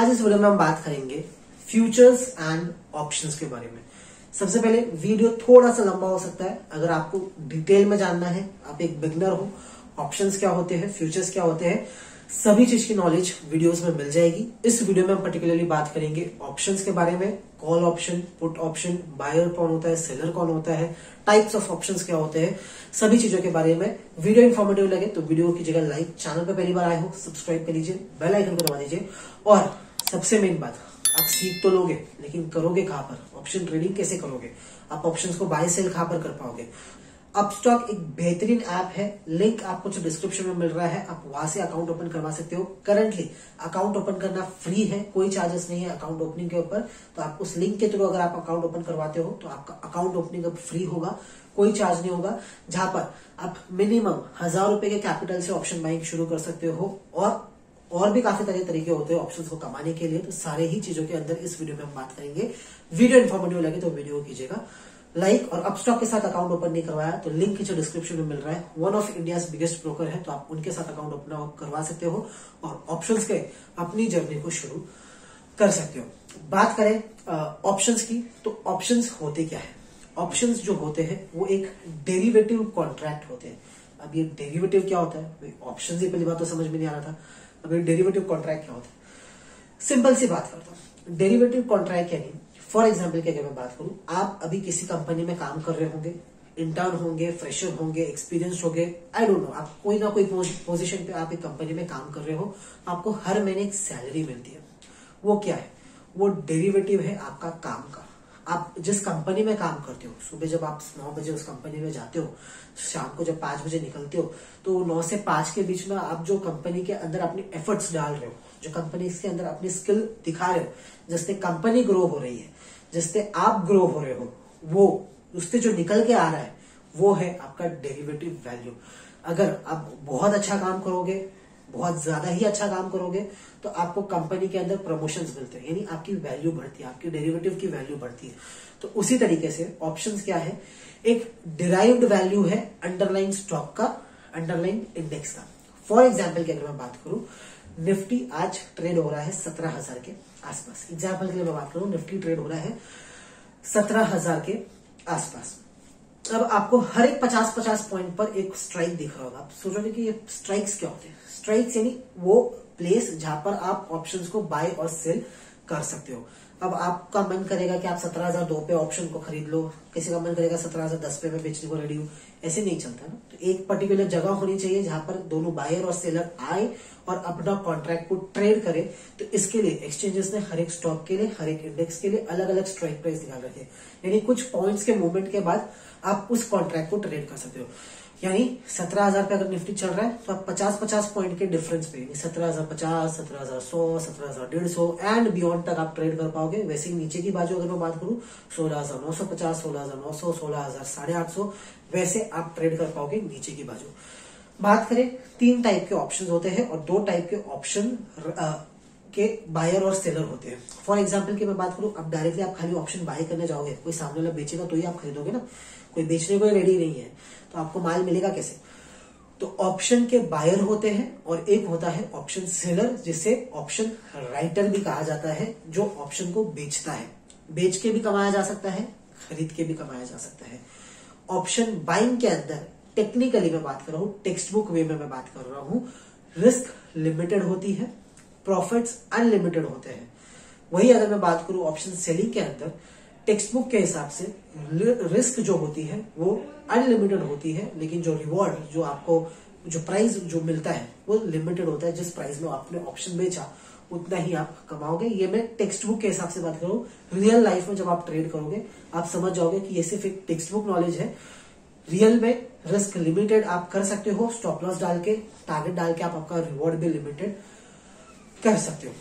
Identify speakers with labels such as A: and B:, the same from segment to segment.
A: आज इस वीडियो में हम बात करेंगे फ्यूचर्स एंड ऑप्शंस के बारे में। सबसे पहले वीडियो थोड़ा सा लंबा हो सकता है, अगर आपको डिटेल में जानना है, आप एक बिगनर हो, ऑप्शंस क्या होते हैं, फ्यूचर्स क्या होते हैं, सभी चीज की नॉलेज वीडियोस में मिल जाएगी। इस वीडियो में हम पर्टिकुलरली बात करेंगे ऑप्शंस के बारे में, call option, put option, buyer कौन होता है, सेलर कौन होता है, टाइप्स ऑफ ऑप्शंस क्या होते हैं, सभी चीजों के बारे में। वीडियो इन्फॉर्मेटिव लगे तो वीडियो कीजिएगा लाइक, चैनल पर पहली बार आए हो सब्सक्राइब कर लीजिए, बेल आइकन को दबा दीजिए। और सबसे मेन बात, आप सीख तो लोगे लेकिन करोगे कहां पर, ऑप्शन ट्रेडिंग कैसे करोगे, आप ऑप्शंस को बाय सेल कहां पर कर पाओगे। अपस्टॉक एक बेहतरीन ऐप है, लिंक आपको जो डिस्क्रिप्शन में मिल रहा है, आप वहां से अकाउंट ओपन करवा सकते हो। करंटली अकाउंट ओपन करना फ्री है, कोई चार्जेस नहीं है अकाउंट ओपनिंग के ऊपर। तो आप उस लिंक के थ्रू अगर आप अकाउंट ओपन करवाते हो तो आपका अकाउंट ओपनिंग अब फ्री होगा, कोई चार्ज नहीं होगा, जहां पर आप मिनिमम 1000 रुपए के कैपिटल से ऑप्शन बाइंग शुरू कर सकते हो। और भी काफी तरह तरीके होते हैं ऑप्शंस को कमाने के लिए। तो सारे ही चीजों के अंदर इस वीडियो में हम बात करेंगे। वीडियो इन्फॉर्मेटिव लगे तो वीडियो कीजिएगा लाइक। और अपस्टॉक के साथ अकाउंट ओपन नहीं करवाया तो लिंक नीचे डिस्क्रिप्शन में मिल रहा है, one of India's biggest broker है, तो आप उनके साथ अकाउंट ओपन करवा सकते हो और ऑप्शंस के अपनी जर्नी को शुरू कर सकते हो। बात करें ऑप्शंस की, तो ऑप्शंस होते क्या है। ऑप्शंस जो होते हैं वो एक डेरिवेटिव कॉन्ट्रैक्ट होते हैं। अब ये डेरिवेटिव क्या होता है, ऑप्शन ही पहली बात तो समझ में नहीं आ रहा था। अब ये डेरिवेटिव कॉन्ट्रैक्ट क्या होता है, सिंपल सी बात करता हूं। डेरिवेटिव कॉन्ट्रैक्ट यानी फॉर एग्जाम्पल की अगर मैं बात करूं, आप अभी किसी कंपनी में काम कर रहे होंगे, इंटर्न होंगे, फ्रेशर होंगे, एक्सपीरियंस होंगे, आई डोंट नो, आप कोई ना कोई पोजीशन पे आप एक कंपनी में काम कर रहे हो, आपको हर महीने एक सैलरी मिलती है। वो क्या है, वो डेरिवेटिव है आपका काम का। आप जिस कंपनी में काम करते हो, सुबह जब आप 9 बजे उस कंपनी में जाते हो, शाम को जब 5 बजे निकलते हो, तो 9 से 5 के बीच में आप जो कंपनी के अंदर अपनी एफर्ट्स डाल रहे हो, जो कंपनी के अंदर अपनी स्किल दिखा रहे हो, जिससे कंपनी ग्रो हो रही है, जिससे आप ग्रो हो रहे हो, वो उससे जो निकल के आ रहा है वो है आपका डेरिवेटिव वैल्यू। अगर आप बहुत अच्छा काम करोगे, बहुत ज्यादा ही अच्छा काम करोगे, तो आपको कंपनी के अंदर प्रमोशंस मिलते हैं, यानी आपकी वैल्यू बढ़ती है, आपकी डेरिवेटिव की वैल्यू बढ़ती है। तो उसी तरीके से ऑप्शंस क्या है, एक डिराइव्ड वैल्यू है अंडरलाइन स्टॉक का, अंडरलाइन इंडेक्स का। फॉर एग्जाम्पल की अगर मैं बात करूं, निफ्टी आज ट्रेड हो रहा है 17,000 के आसपास। एग्जाम्पल के लिए मैं बात करूं, निफ्टी ट्रेड हो रहा है 17,000 के आसपास। अब आपको हर एक 50-50 पॉइंट पर एक स्ट्राइक दिख रहा होगा। आप सोचोगे कि ये स्ट्राइक्स क्या होते हैं। स्ट्राइक्स यानी वो प्लेस जहां पर आप ऑप्शंस को बाय और सेल कर सकते हो। अब आपका मन करेगा कि आप 17,002 पे ऑप्शन को खरीद लो, किसी का मन करेगा 17,010 पे मैं बेचने को रेडी हूं, ऐसे नहीं चलता ना। तो एक पर्टिकुलर जगह होनी चाहिए जहां पर दोनों बायर और सेलर आए और अपना कॉन्ट्रैक्ट को ट्रेड करे। तो इसके लिए एक्सचेंजेस ने हर एक स्टॉक के लिए, हर एक इंडेक्स के लिए अलग अलग स्ट्राइक प्राइस निकाल रखे हैं, यानी कुछ पॉइंट्स के मूवमेंट के बाद आप उस कॉन्ट्रैक्ट को ट्रेड कर सकते हो। यानी 17,000 पे अगर निफ्टी चल रहा है तो आप 50-50 पॉइंट के डिफरेंस पे, 17,050, 17,100, 17,150 एंड बियॉन्ड तक आप ट्रेड कर पाओगे। वैसे ही नीचे की बाजू अगर मैं बात करूं, 16,950, 16,900, 16,850, वैसे आप ट्रेड कर पाओगे नीचे की बाजू। बात करें, 3 टाइप के ऑप्शन होते हैं और 2 टाइप के ऑप्शन के बायर और सेलर होते हैं। फॉर एग्जाम्पल की मैं बात करूं, अब डायरेक्टली आप खाली ऑप्शन बाय करने जाओगे, कोई सामने वाला बेचेगा तो ही आप खरीदोगे ना, कोई बेचने को रेडी नहीं है तो आपको माल मिलेगा कैसे। तो ऑप्शन के बायर होते हैं और एक होता है ऑप्शन सेलर, जिसे ऑप्शन राइटर भी कहा जाता है, जो ऑप्शन को बेचता है। बेच के भी कमाया जा सकता है, खरीद के भी कमाया जा सकता है। ऑप्शन बाइंग के अंदर टेक्निकली मैं बात कर रहा हूं, टेक्स्ट बुक वे में मैं बात कर रहा हूं, रिस्क लिमिटेड होती है, प्रॉफिट्स अनलिमिटेड होते हैं। वही अगर मैं बात करूं ऑप्शन सेलिंग के अंदर, टेक्स्ट बुक के हिसाब से रिस्क जो होती है वो अनलिमिटेड होती है, लेकिन जो रिवॉर्ड, जो आपको जो प्राइस जो मिलता है वो लिमिटेड होता है। जिस प्राइस में आपने ऑप्शन बेचा उतना ही आप कमाओगे। ये मैं टेक्स्ट बुक के हिसाब से बात करूं। रियल लाइफ में जब आप ट्रेड करोगे आप समझ जाओगे कि ये सिर्फ एक टेक्स्ट बुक नॉलेज है। रियल में रिस्क लिमिटेड आप कर सकते हो, स्टॉप लॉस डाल के, टारगेट डाल के आप आपका रिवॉर्ड भी लिमिटेड कर सकते हो।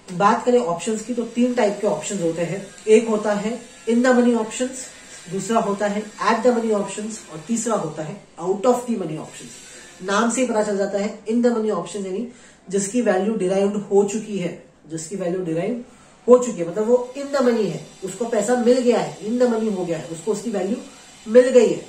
A: बात करें ऑप्शंस की, तो 3 टाइप के ऑप्शंस होते हैं। एक होता है इन द मनी ऑप्शंस, दूसरा होता है एट द मनी ऑप्शंस और तीसरा होता है out of the money options. नाम से ही पता चल जाता है इन द मनी ऑप्शन यानी जिसकी वैल्यू डिराइव्ड हो चुकी है, जिसकी वैल्यू डिराइव हो चुकी है, मतलब वो इन द मनी है, उसको पैसा मिल गया है, इन द मनी हो गया है, उसको उसकी वैल्यू मिल गई है।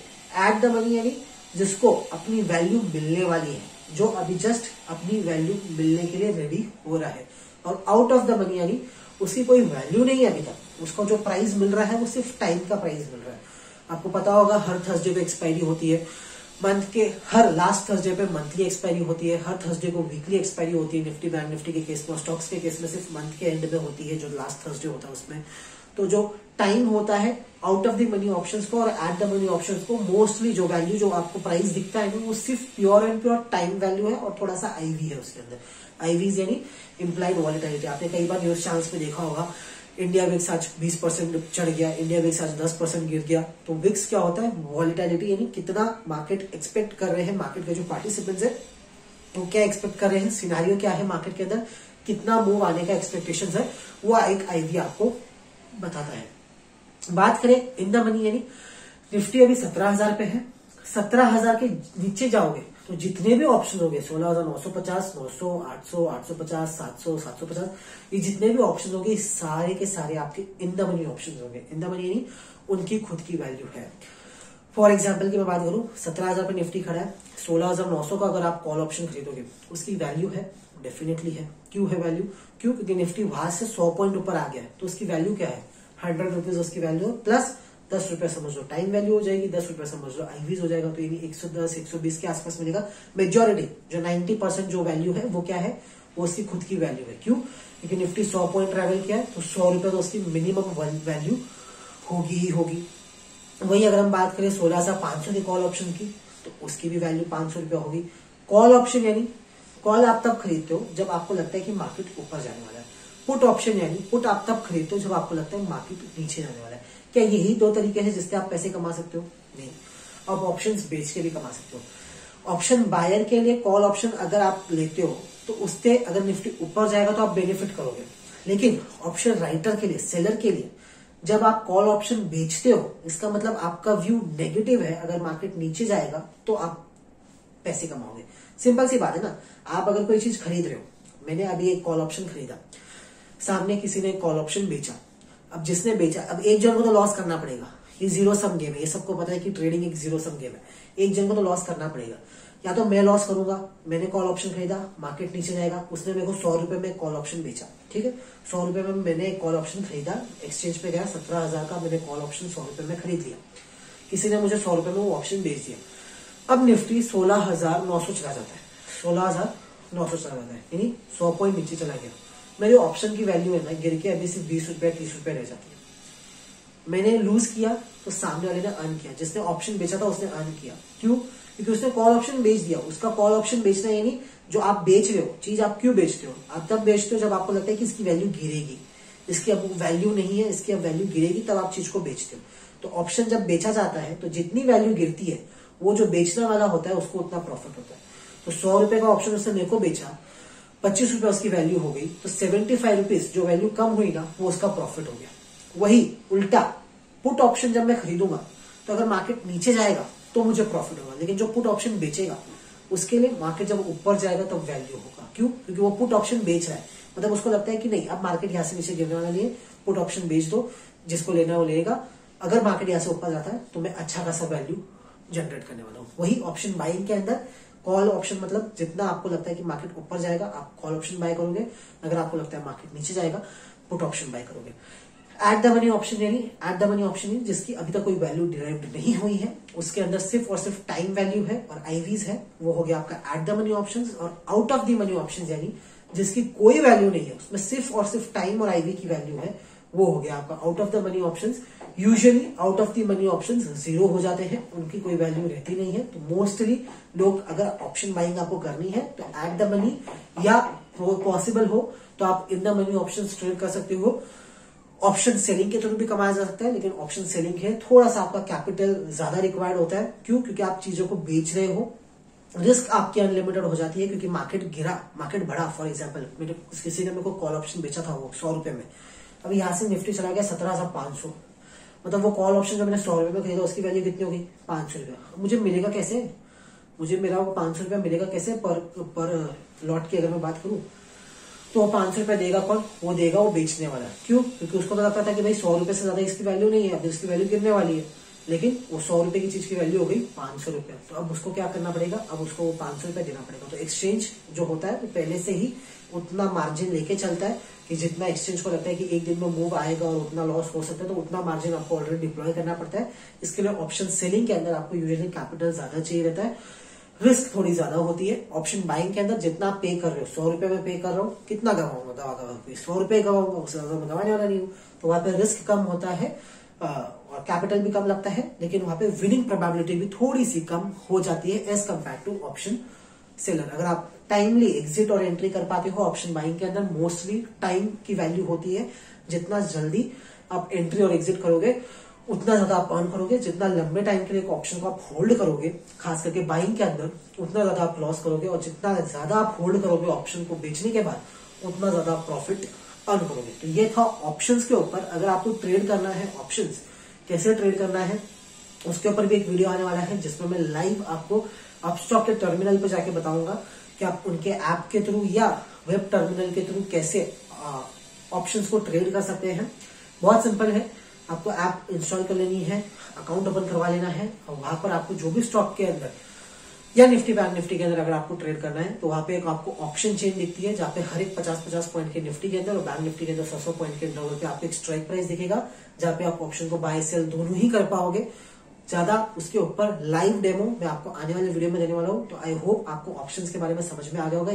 A: एट द मनी यानी जिसको अपनी वैल्यू मिलने वाली है, जो अभी जस्ट अपनी वैल्यू मिलने के लिए रेडी हो रहा है। और आउट ऑफ द मनी यानी उसकी कोई वैल्यू नहीं है अभी तक, उसका जो प्राइस मिल रहा है वो सिर्फ टाइम का प्राइस मिल रहा है। आपको पता होगा हर थर्सडे पे एक्सपायरी होती है, मंथ के हर लास्ट थर्सडे पे मंथली एक्सपायरी होती है, हर थर्सडे को वीकली एक्सपायरी होती है। निफ्टी बैंक निफ्टी के केस में, स्टॉक्स के केस में सिर्फ मंथ के एंड में होती है, जो लास्ट थर्सडे होता है उसमें। तो जो टाइम होता है out of the money options को और एट द मनी ऑप्शंस को, मोस्टली जो वैल्यू जो आपको प्राइस दिखता है ना वो सिर्फ pure and pure time value है और थोड़ा सा आईवी है उसके अंदर। आईवीज यानी इम्प्लाइड वॉलेटिलिटी। आपने कई बार न्यूज चैनल्स में देखा होगा इंडिया विक्स आज 20% चढ़ गया, इंडिया विक्स आज 10% गिर गया। तो विक्स क्या होता है? वॉलेटिलिटी, यानी कितना मार्केट एक्सपेक्ट कर रहे हैं, मार्केट के जो पार्टिसिपेंट्स है वो क्या एक्सपेक्ट कर रहे हैं, सिनारियो क्या है मार्केट के अंदर, कितना मूव आने का एक्सपेक्टेशन है, वो एक आईवी आपको बताता है। बात करें इन द मनी यानी निफ्टी अभी 17,000 पे है। 17,000 के नीचे जाओगे तो जितने भी ऑप्शन होंगे 16,950, 900, 800, 850, 700, 750, ये जितने भी ऑप्शन होंगे सारे के सारे आपके इन द मनी ऑप्शन होंगे। इन द मनी यानी उनकी खुद की वैल्यू है। फॉर एग्जाम्पल की मैं बात करूं, 17,000 पे निफ्टी खड़ा है, 16,900 का अगर आप कॉल ऑप्शन खरीदोगे उसकी वैल्यू है, डेफिनेटली है। क्यों है वैल्यू? क्यों? क्योंकि निफ्टी वहां से 100 पॉइंट ऊपर आ गया है, तो उसकी वैल्यू क्या है? 100 रुपीज उसकी वैल्यू है, प्लस 10 रुपए समझ लो टाइम वैल्यू हो जाएगी, 10 रुपए समझ लो आईवीज हो जाएगा, तो ये 110 120 के आसपास मिलेगा। मेजोरिटी जो 90% जो वैल्यू है वो क्या है? वो उसकी खुद की वैल्यू है। क्यों? क्योंकि निफ्टी 100 पॉइंट ट्रेवल किया है, तो 100 रुपए तो उसकी मिनिमम वैल्यू होगी ही होगी। वही अगर हम बात करें 16,500 की कॉल ऑप्शन की, तो उसकी भी वैल्यू 500 रुपया होगी। कॉल ऑप्शन यानी कॉल आप तब खरीदते हो जब आपको लगता है कि मार्केट ऊपर जाने वाला है। पुट ऑप्शन यानी पुट आप तब खरीदते हो जब आपको लगता है मार्केट नीचे जाने वाला है। क्या यही दो तरीके हैं जिससे आप पैसे कमा सकते हो? नहीं, आप ऑप्शंस बेच के भी कमा सकते हो। ऑप्शन बायर के लिए कॉल ऑप्शन अगर आप लेते हो तो उससे अगर निफ्टी ऊपर जाएगा तो आप बेनिफिट करोगे, लेकिन ऑप्शन राइटर के लिए, सेलर के लिए जब आप कॉल ऑप्शन बेचते हो, इसका मतलब आपका व्यू नेगेटिव है। अगर मार्केट नीचे जाएगा तो आप पैसे कमाओगे। सिंपल सी बात है ना। आप अगर कोई चीज खरीद रहे हो, मैंने अभी एक कॉल ऑप्शन खरीदा, सामने किसी ने कॉल ऑप्शन बेचा, अब जिसने बेचा, अब एक जन को तो लॉस करना पड़ेगा। ये जीरो सम गेम है, ये सबको पता है कि ट्रेडिंग एक जीरो सम गेम है। एक जन को तो लॉस करना पड़ेगा। या तो मैं लॉस करूंगा, मैंने कॉल ऑप्शन खरीदा, मार्केट नीचे जाएगा, उसने मेरे को 100 रुपए में कॉल ऑप्शन बेचा, ठीक है। 100 रुपए में मैंने कॉल ऑप्शन खरीदा, एक्सचेंज पे गया, 17,000 का मैंने कॉल ऑप्शन 100 रुपए में खरीद लिया। किसी ने मुझे 100 रुपए में वो ऑप्शन बेच दिया। अब निफ्टी 16,900 चला जाता है, 16,900 चला जाता है, यानी 100 पॉइंट नीचे चला गया। मेरे ऑप्शन की वैल्यू है ना गिर के अभी सिर्फ 20 रुपए 30 रुपए रह जाती है। मैंने लूज किया तो सामने वाले ने अर्न किया, जिसने ऑप्शन बेचा था उसने अर्न किया। क्यों? क्योंकि उसने कॉल ऑप्शन बेच दिया। उसका कॉल ऑप्शन बेचना यानी जो आप बेच रहे हो चीज, आप क्यों बेचते हो? आप तब बेचते हो जब आपको लगता है कि इसकी वैल्यू गिरेगी, इसकी अब वैल्यू नहीं है, इसकी अब वैल्यू गिरेगी, तब आप चीज को बेचते हो। तो ऑप्शन जब बेचा जाता है तो जितनी वैल्यू गिरती है वो जो बेचने वाला होता है उसको उतना प्रॉफिट होता है। तो 100 रुपए का ऑप्शन उसने मेरे को बेचा, 25 रुपए उसकी वैल्यू हो गई, तो 75 रुपीज जो वैल्यू कम हुई ना वो उसका प्रॉफिट हो गया। वही उल्टा पुट ऑप्शन जब मैं खरीदूंगा तो अगर मार्केट नीचे जाएगा तो मुझे प्रॉफिट होगा, लेकिन जो पुट ऑप्शन बेचेगा उसके लिए मार्केट जब ऊपर जाएगा तब वैल्यू होगा। क्यों? क्योंकि वो पुट ऑप्शन बेच रहा है, मतलब उसको लगता है कि नहीं अब मार्केट यहाँ से नीचे गिरने वाला नहीं है, पुट ऑप्शन बेच दो, जिसको लेना है वो लेगा। अगर मार्केट यहाँ से ऊपर जाता है तो मैं अच्छा खासा वैल्यू जनरेट करने वाला हूँ। वही ऑप्शन बाइंग के अंदर कॉल ऑप्शन, मतलब जितना आपको लगता है कि मार्केट ऊपर जाएगा आप कॉल ऑप्शन बाय करोगे, अगर आपको लगता है मार्केट नीचे जाएगा पुट ऑप्शन बाय करोगे। एट द मनी ऑप्शन यानी एट द मनी ऑप्शन जिसकी अभी तक कोई वैल्यू डिराइव्ड नहीं हुई है, उसके अंदर सिर्फ और सिर्फ टाइम वैल्यू है और आईवीज है, वो हो गया आपका एट द मनी ऑप्शन। और out of the money option यानी जिसकी कोई वैल्यू नहीं है, उसमें सिर्फ और सिर्फ टाइम और आईवी की वैल्यू है, वो हो गया आपका out of the money options. Usually out of the money options zero हो जाते हैं, उनकी कोई वैल्यू रहती नहीं है। तो मोस्टली लोग अगर ऑप्शन बाइंग आपको करनी है तो एट द मनी, या पॉसिबल हो तो आप in the money option trade कर सकते हो। ऑप्शन सेलिंग के थ्रू भी कमाया जा सकता है, लेकिन ऑप्शन सेलिंग है थोड़ा सा आपका कैपिटल ज्यादा रिक्वायर्ड होता है। क्यों? क्योंकि आप चीजों को बेच रहे हो, रिस्क आपकी अनलिमिटेड हो जाती है। क्योंकि मार्केट गिरा, मार्केट बढ़ा, फॉर एग्जाम्पल मेरे किसी ने मेरे को कॉल ऑप्शन बेचा था वो 100 रुपए में, अभी यहां से निफ्टी चला गया 17,500, मतलब वो कॉल ऑप्शन जो मैंने 100 रुपए में खरीदा उसकी वैल्यू कितनी होगी? 500 रुपया। मुझे मिलेगा कैसे? मुझे मेरा वो 500 रुपया मिलेगा कैसे पर लॉट की अगर मैं बात करूं तो 500 रुपया देगा कौन? वो देगा वो बेचने वाला। क्यों? क्योंकि उसको तो लगता था कि भाई 100 रुपए से ज्यादा इसकी वैल्यू नहीं है, अब इसकी वैल्यू गिरने वाली है, लेकिन वो 100 रुपए की चीज की वैल्यू हो गई 500 रुपए। तो अब उसको क्या करना पड़ेगा, अब उसको 500 रुपए देना पड़ेगा। तो एक्सचेंज जो होता है वो पहले से ही उतना मार्जिन लेके चलता है कि जितना एक्सचेंज को लगता है कि एक दिन में मूव आएगा और उतना लॉस हो सकता है, तो उतना मार्जिन आपको ऑलरेडी डिप्लॉय करना पड़ता है। इसके लिए ऑप्शन सेलिंग के अंदर आपको यूजुअली कैपिटल ज्यादा चाहिए रहता है, रिस्क थोड़ी ज्यादा होती है। ऑप्शन बाइंग के अंदर जितना आप पे कर रहे हो, 100 रुपए में पे कर रहा हूँ, कितना गवाऊंगा, दवा 100 रुपए गवाऊंगा, उससे ज्यादा मैं गवाने वाला नहीं हूँ। तो वहां पे रिस्क कम होता है और कैपिटल भी कम लगता है, लेकिन वहां पे विनिंग प्रोबेबिलिटी भी थोड़ी सी कम हो जाती है as compared to option seller. अगर आप टाइमली एग्जिट और एंट्री कर पाते हो ऑप्शन बाइंग के अंदर, मोस्टली टाइम की वैल्यू होती है। जितना जल्दी आप एंट्री और एग्जिट करोगे उतना ज्यादा आप अर्न करोगे। जितना लंबे टाइम के लिए एक ऑप्शन को आप होल्ड करोगे, खास करके बाइंग के अंदर, उतना ज्यादा आप लॉस करोगे। और जितना ज्यादा आप होल्ड करोगे ऑप्शन को बेचने के बाद, उतना ज्यादा प्रॉफिट अर्न करोगे। तो ये था ऑप्शंस के ऊपर। अगर आपको ट्रेड करना है ऑप्शंस, कैसे ट्रेड करना है, उसके ऊपर भी एक वीडियो आने वाला है जिसमें मैं लाइव आपको अपस्टॉक के टर्मिनल पे जाके बताऊंगा कि आप उनके ऐप के थ्रू या वेब टर्मिनल के थ्रू कैसे ऑप्शंस को ट्रेड कर सकते हैं। बहुत सिंपल है, आपको ऐप इंस्टॉल कर लेनी है, अकाउंट ओपन करवा लेना है, और वहां पर आपको जो भी स्टॉक के अंदर या निफ्टी बैंक निफ्टी के अंदर अगर आपको ट्रेड करना है, तो वहां पे एक आपको ऑप्शन चेन दिखती है जहां पे हर एक 50-50 पॉइंट के निफ्टी के अंदर और बैंक निफ्टी के अंदर 100 पॉइंट के अंदर पे आपको एक स्ट्राइक प्राइस दिखेगा, जहां पे आप ऑप्शन को बाय सेल दोनों ही कर पाओगे। ज्यादा उसके ऊपर लाइव डेमो मैं आपको आने वाले वीडियो में देने वाला हूं। तो आई होप आपको ऑप्शंस के बारे में समझ में आ गया होगा।